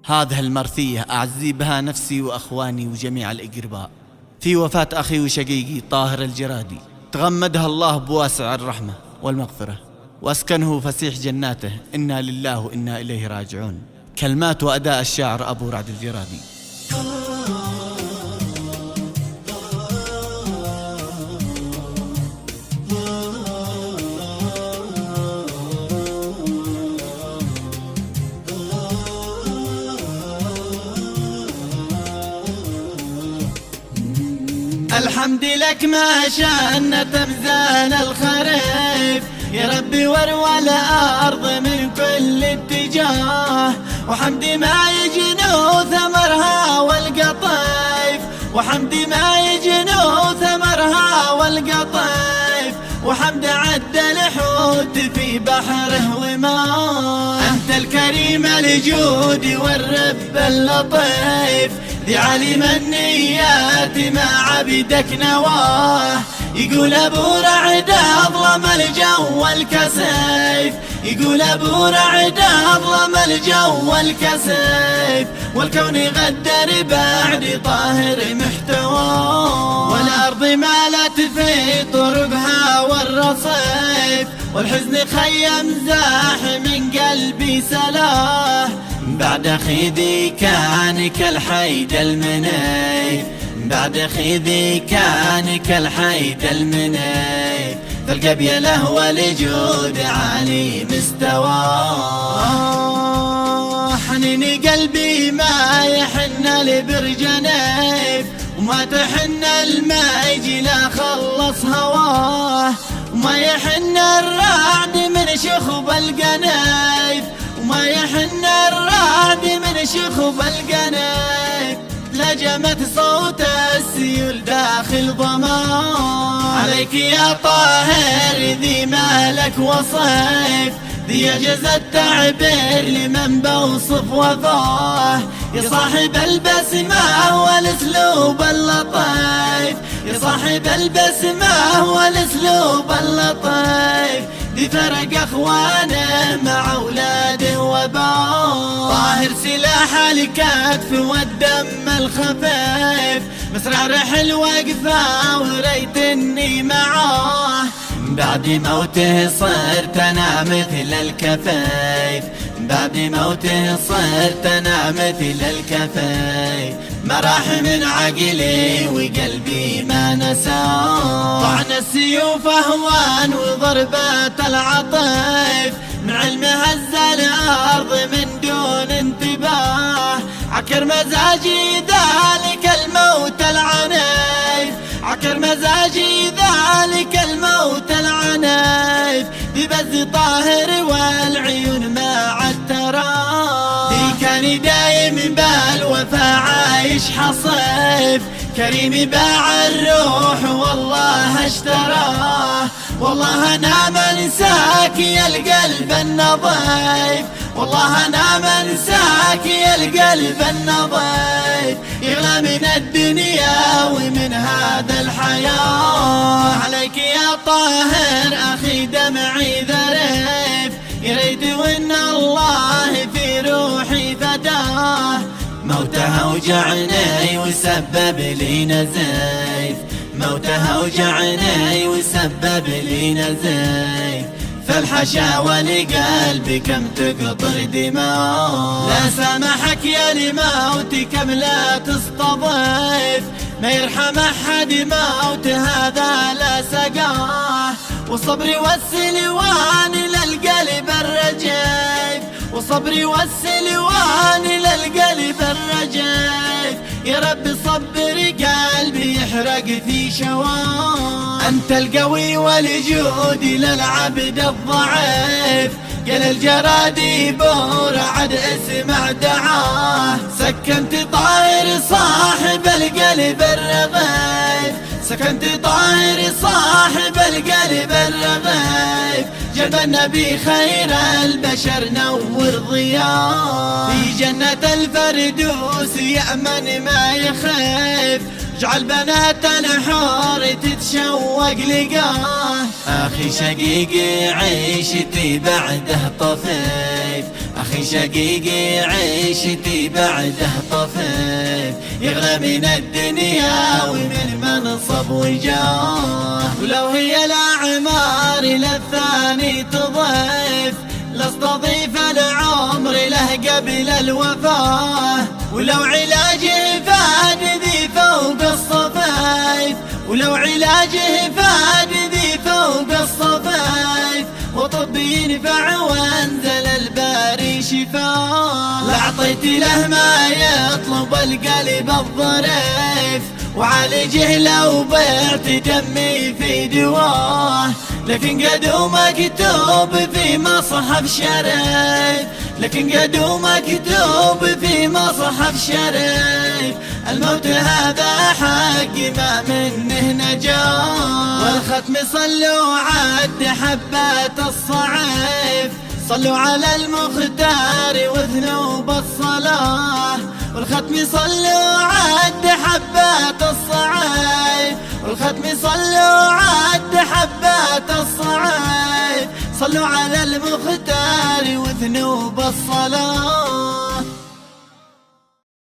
هذه المرثية أعزي بها نفسي وأخواني وجميع الأقرباء في وفاة أخي وشقيقي طاهر الجرادي، تغمدها الله بواسع الرحمة والمغفرة وأسكنه فسيح جناته. إنا لله وإنا إليه راجعون. كلمات وأداء الشاعر أبو رعد الجرادي. الحمد لك ما شأنت مزان الخريف يا ربي، واروى الأرض من كل اتجاه، وحمدي ما يجنو ثمرها والقطيف، وحمدي ما يجنو ثمرها والقطيف، وحمد عد الحوت في بحره وماء. أنت الكريم الجود والرب اللطيف، ذي علم النيات ما عبدك نواه. يقول أبو رعد أظلم الجو والكسيف، يقول أبو رعد أظلم الجو والكسيف، والكون غدر بعد طاهر محتواه. والأرض مالت في طرقها والرصيف، والحزن خيم زاح من قلبي سلاه. بعد أخي ذي كان كالحيد المنيف، بعد أخي ذي كان كالحيد المنيف، فالقبي له والجود عالي مستواه. حنين قلبي ما يحن لبرجنيف، وما تحن المايج لا خلص هواه، وما يحن الرعد من شخب القنيف، وما يحن الرعد من شخب القنيف، لجمت صوت السيول داخل ضمان. عليك يا طاهر ذي مالك وصيف، ذي يجز التعبير لمن بوصف وفاه. يا صاحب البسمة والاسلوب اللطيف، يا صاحب البسمة والاسلوب اللطيف، ذي فرق اخوانه مع اولاده وباه. طاهر سلاح الكتف والدم الخفيف، مسرع رحل وقفه وريت اني معاه. بعد موته صرت انا مثل الكفيف، بعد موته صرت انا مثل الكفيف، ما راح من عقلي وقلبي ما نساه. طعن السيوف اهوان وضربات العطيف، من علم هز الارض من دون انتباه. عكر مزاجي ذلك الموت العنيف، عكر مزاجي ذلك الموت العنيف، ببز طاهر والعيون ما عد تراه. ذي كان دايم بالوفا عايش حصيف، كريم باع الروح والله اشتراه. والله انا منساك يا القلب النظيف، والله انا منساك يا القلب النظيف، يغلى من الدنيا ومن هذا الحياة. عليك يا طاهر اخي دمعي ذريف، يريد وان الله في روحي فداه. موته اوجعني وسبب لي نزيف، موته اوجعني وسبب لي نزيف، فالحشاوى لقلبي كم تقطر دماء. لا سامحك يا لموت كم لا تستضيف، ما يرحم احد موت هذا لا سقاه. وصبري والسلوان للقلب الرجيف، وصبري والسلوان للقلب الرجيف، يا رب صبر قلبي يحرق في شواه. أنت القوي والجود للعبد الضعيف، قال الجرادي بورعد اسمع دعاه. سكنت طائر صاحب القلب الرغيف، سكنت طائر صاحب القلب الرغيف، جنب النبي خير البشر نور ضياه. في جنة الفردوس يأمن ما يخيف، اجعل بنات الحور تتشوق لقاه. أخي شقيقي عيشتي بعده طفيف، أخي أخي شقيقي عيشتي بعده طفيت، يغلى من الدنيا ومن منصب وجاه، ولو هي الأعمار للثاني تضيف لاستضيف العمر له قبل الوفاة، ولو علاجه فاد ذي فوق الصفايف، ولو علاجه فاد ذي فوق الصفايف، وطب ينفع وانزل الباري شفاه، لأعطيت له ما يطلب القلب الظريف، وعالجه لو بعت دمي في دواه، لكن قدو مكتوب في مصحف شريف، لكن قدو مكتوب في مصحف شريف، الموت هذا حق ما منه نجاه، والختم صلوا عد حبات الصعيف، صلوا على المختار واثنوا بالصلاة، والختم صلوا عد حبات الصعيف، والختم صلوا عد حبات الصعيف، صلوا على المختار واثنوا بالصلاة.